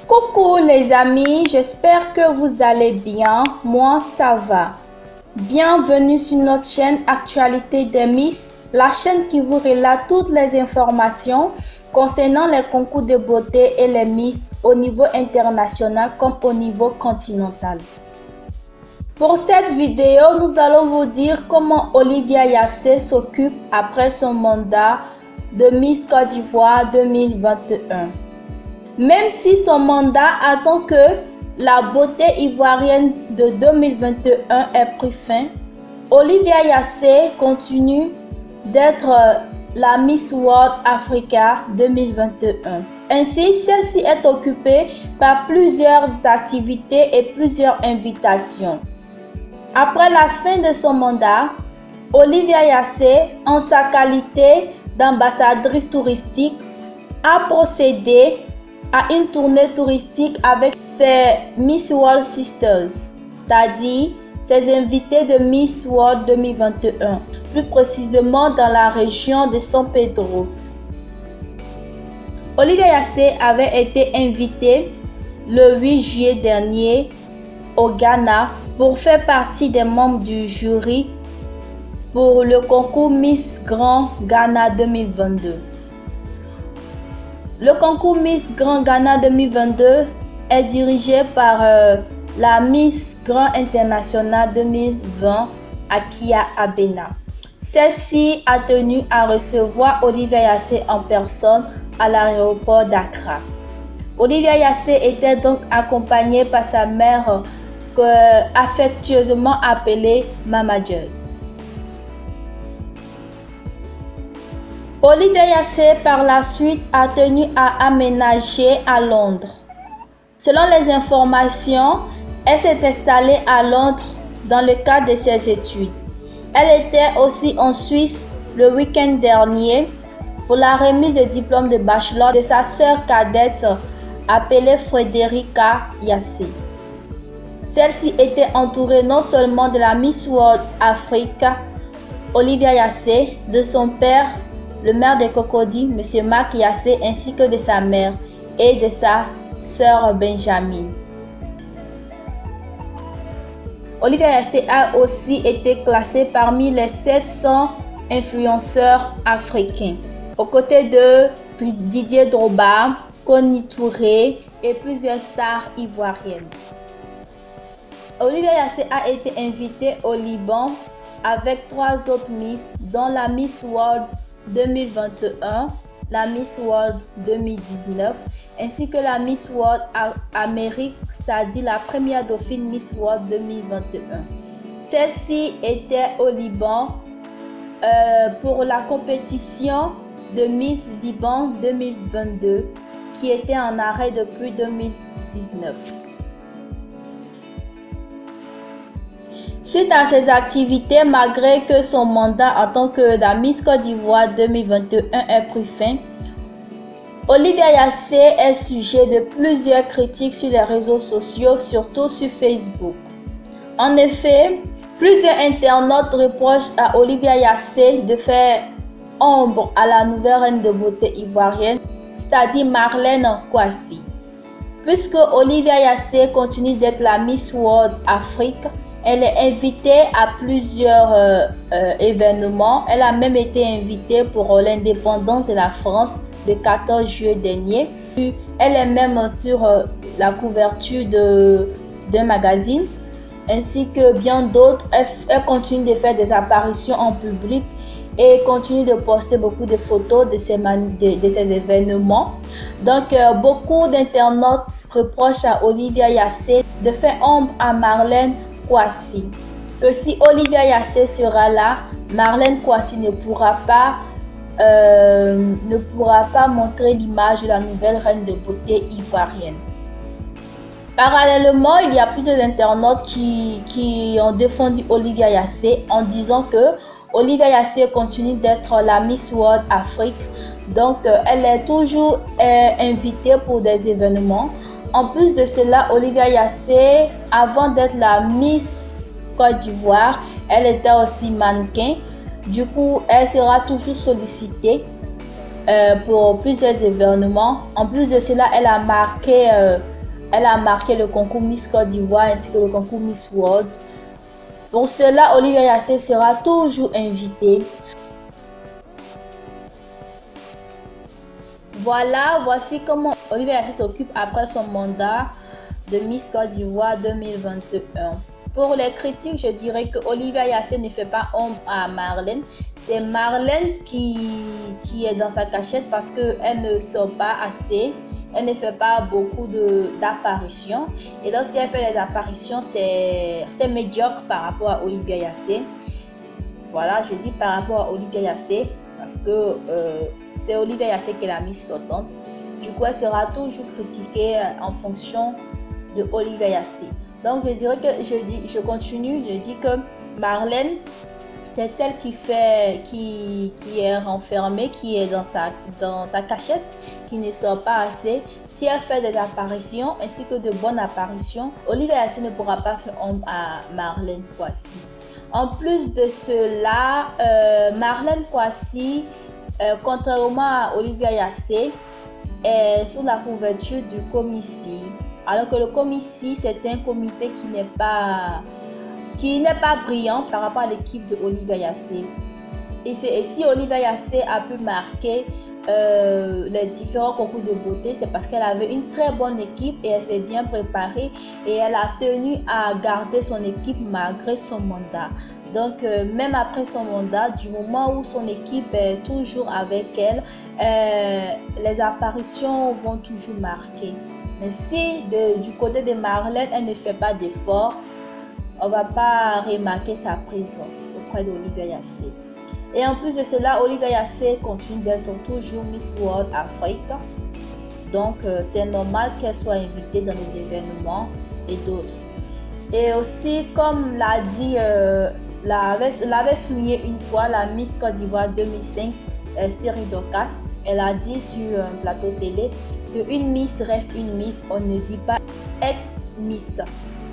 Coucou les amis, j'espère que vous allez bien. Moi, ça va. Bienvenue sur notre chaîne Actualité des Miss, la chaîne qui vous relate toutes les informations concernant les concours de beauté et les Miss au niveau international comme au niveau continental. Pour cette vidéo, nous allons vous dire comment Olivia Yassé s'occupe après son mandat de Miss Côte d'Ivoire 2021. Même si son mandat attend que la beauté ivoirienne de 2021 ait pris fin, Olivia Yassé continue d'être la Miss World Africa 2021. Ainsi, celle-ci est occupée par plusieurs activités et plusieurs invitations. Après la fin de son mandat, Olivia Yassé, en sa qualité d'ambassadrice touristique, a procédé à une tournée touristique avec ses Miss World Sisters, c'est-à-dire ses invités de Miss World 2021, plus précisément dans la région de San Pedro. Olivia Yassé avait été invitée le 8 juillet dernier au Ghana pour faire partie des membres du jury pour le concours Miss Grand Ghana 2022. Le concours Miss Grand Ghana 2022 est dirigé par la Miss Grand International 2020 Apia Abena. Celle-ci a tenu à recevoir Olivia Yassé en personne à l'aéroport d'Accra. Olivia Yassé était donc accompagnée par sa mère affectueusement appelée Mama Jazz. Olivia Yassé par la suite a tenu à aménager à Londres. Selon les informations, elle s'est installée à Londres dans le cadre de ses études. Elle était aussi en Suisse le week-end dernier pour la remise de diplôme de bachelor de sa sœur cadette appelée Frédérica Yassé. Celle-ci était entourée non seulement de la Miss World Africa, Olivia Yassé, de son père, le maire de Cocody, M. Marc Yassé, ainsi que de sa mère et de sa sœur Benjamin. Olivia Yassé a aussi été classée parmi les 700 influenceurs africains, aux côtés de Didier Drogba, Connie Touré et plusieurs stars ivoiriennes. Olivia Yassé a été invitée au Liban avec 3 autres Miss, dont la Miss World 2021, la Miss World 2019, ainsi que la Miss World Amérique, c'est-à-dire la première dauphine Miss World 2021. Celle-ci était au Liban pour la compétition de Miss Liban 2022, qui était en arrêt depuis 2019. Suite à ces activités, malgré que son mandat en tant que la Miss Côte d'Ivoire 2021 ait pris fin, Olivia Yassé est sujet de plusieurs critiques sur les réseaux sociaux, surtout sur Facebook. En effet, plusieurs internautes reprochent à Olivia Yassé de faire ombre à la nouvelle reine de beauté ivoirienne, c'est-à-dire Marlène Kouassi. Puisque Olivia Yassé continue d'être la Miss World Afrique, elle est invitée à plusieurs événements. Elle a même été invitée pour l'indépendance de la France le 14 juillet dernier. Elle est même sur la couverture d'un magazine, ainsi que bien d'autres. Elle continue de faire des apparitions en public et continue de poster beaucoup de photos de ces événements. Donc, beaucoup d'internautes reprochent à Olivia Yassé de faire ombre à Marlène Kouassi. Que si Olivia Yassé sera là, Marlène Kouassi ne pourra pas montrer l'image de la nouvelle reine de beauté ivoirienne. Parallèlement, il y a plusieurs internautes qui ont défendu Olivia Yassé en disant que Olivia Yassé continue d'être la Miss World Afrique, donc elle est toujours invitée pour des événements. En plus de cela, Olivia Yassé, avant d'être la Miss Côte d'Ivoire, elle était aussi mannequin. Du coup, elle sera toujours sollicitée pour plusieurs événements. En plus de cela, elle a marqué Elle a marqué le concours Miss Côte d'Ivoire ainsi que le concours Miss World. Pour cela, Olivia Yassé sera toujours invitée. Voilà, voici comment Olivia Yassé s'occupe après son mandat de Miss Côte d'Ivoire 2021. Pour les critiques, je dirais que Olivia Yassé ne fait pas ombre à Marlène. C'est Marlène qui est dans sa cachette parce qu'elle ne sort pas assez. Elle ne fait pas beaucoup d'apparitions. Et lorsqu'elle fait les apparitions, c'est médiocre par rapport à Olivia Yassé. Voilà, je dis par rapport à Olivia Yassé parce que c'est Olivia Yassé qui est la Miss sortante. Du coup, elle sera toujours critiquée en fonction de Olivia Yassé. Donc, je dirais que je continue, je dis que Marlène, c'est elle qui est renfermée, qui est dans sa cachette, qui ne sort pas assez. Si elle fait des apparitions ainsi que de bonnes apparitions, Olivia Yassé ne pourra pas faire ombre à Marlène Kouassi. En plus de cela, Marlène Kouassi, contrairement à Olivia Yassé, est sous la couverture du Comici. Alors que le Comici, c'est un comité qui n'est pas brillant par rapport à l'équipe de Olivia Yassé. Et si Olivia Yassé a pu marquer les différents concours de beauté, c'est parce qu'elle avait une très bonne équipe et elle s'est bien préparée et elle a tenu à garder son équipe malgré son mandat. Donc, même après son mandat, du moment où son équipe est toujours avec elle, les apparitions vont toujours marquer. Mais si du côté de Marlène, elle ne fait pas d'efforts, on ne va pas remarquer sa présence auprès d'Olivia Yassé. Et en plus de cela, Olivia Yassé continue d'être toujours Miss World Afrique. Donc, c'est normal qu'elle soit invitée dans les événements et d'autres. Et aussi, comme l'avait souligné une fois la Miss Côte d'Ivoire 2005, Cyril Dorcas, elle a dit sur un plateau télé qu'une Miss reste une Miss, on ne dit pas ex-Miss.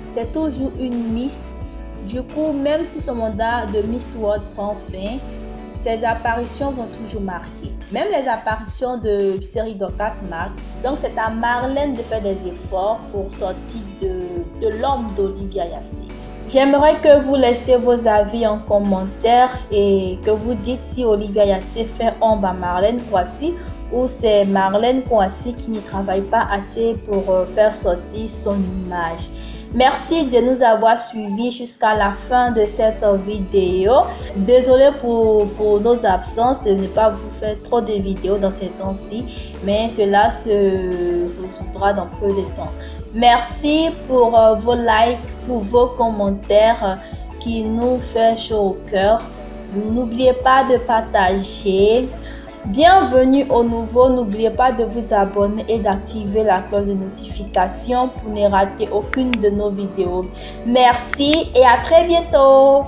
C'est toujours une Miss. Du coup, même si son mandat de Miss World prend fin, ses apparitions vont toujours marquer. Même les apparitions de Cyril Dorcas marquent. Donc, c'est à Marlène de faire des efforts pour sortir de l'ombre d'Olivia Yassé. J'aimerais que vous laissiez vos avis en commentaire et que vous dites si Olivia Yassé fait ombre à Marlène Kouassi ou c'est Marlène Kouassi qui n'y travaille pas assez pour faire sortir son image. Merci de nous avoir suivis jusqu'à la fin de cette vidéo. Désolé pour nos absences de ne pas vous faire trop de vidéos dans ces temps-ci, mais cela se résoudra dans peu de temps. Merci pour vos likes, pour vos commentaires qui nous font chaud au cœur. N'oubliez pas de partager. Bienvenue au nouveau, n'oubliez pas de vous abonner et d'activer la cloche de notification pour ne rater aucune de nos vidéos. Merci et à très bientôt.